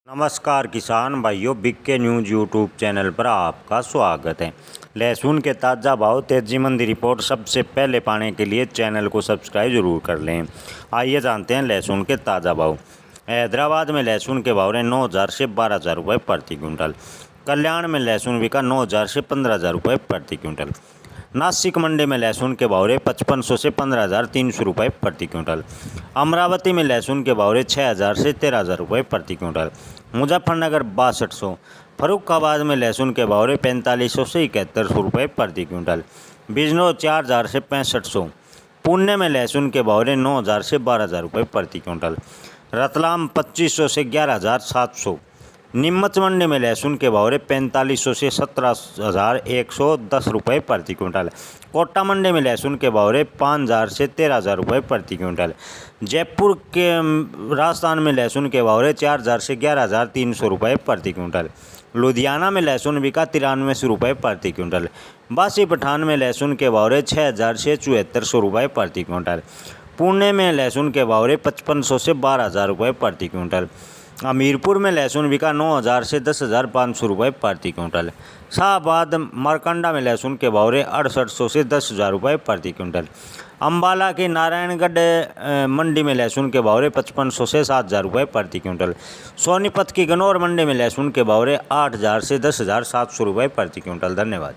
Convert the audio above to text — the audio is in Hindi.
नमस्कार किसान भाइयों, बिग न्यूज़ यूट्यूब चैनल पर आपका स्वागत है। लहसुन के ताज़ा भाव तेजी मंदी रिपोर्ट सबसे पहले पाने के लिए चैनल को सब्सक्राइब जरूर कर लें। आइए जानते हैं लहसुन के ताज़ा भाव। हैदराबाद में लहसुन के भाव रहे 9,000 से 12,000 रुपये प्रति क्विंटल। कल्याण में लहसुन बिका 9,000 से 15,000 रुपये प्रति क्विंटल। नासिक मंडी में लहसुन के भाव रहे 5500 से 15,300 रुपये प्रति क्विंटल। अमरावती में लहसुन के भाव रहे 6,000 से 13,000 रुपये प्रति क्विंटल। मुजफ्फरनगर 6200। फरुखाबाद में लहसुन के भाव रहे 4500 से 7100 रुपये प्रति क्विंटल। बिजनौर 4,000 से 6500। पुणे में लहसुन के भाव रहे 9,000 से 12,000 रुपये प्रति क्विंटल। रतलाम 2500 से 11,700। नीमच मंडी में लहसुन के भाव रहे 4500 से 17,110 रुपये प्रति क्विंटल। कोटा मंडी में लहसुन के भाव रहे 5,000 से 13,000 रुपये प्रति क्विंटल। जयपुर के राजस्थान में लहसुन के भाव रहे 4,000 से 11,300 रुपये प्रति क्विंटल। लुधियाना में लहसुन बिका 93 रुपये प्रति क्विंटल। बासी पठान में लहसुन के भाव रहे 6,000 से 7400 रुपये प्रति क्विंटल। पुणे में लहसुन के भाव रहे 5500 से 12,000 रुपये प्रति क्विंटल। हमीरपुर में लहसुन बिका 9,000 से 10,500 रुपये प्रति क्विंटल। शाहबाद मारकंडा में लहसुन के भाव रहे 6800 से 10,000 रुपये प्रति क्विंटल। अम्बाला के नारायणगढ़ मंडी में लहसुन के भाव रहे 5500 से 7,000 रुपये प्रति क्विंटल। सोनीपत की गनौर मंडी में लहसुन के भाव रहे 8,000 से 10,700 रुपये प्रति क्विंटल। धन्यवाद।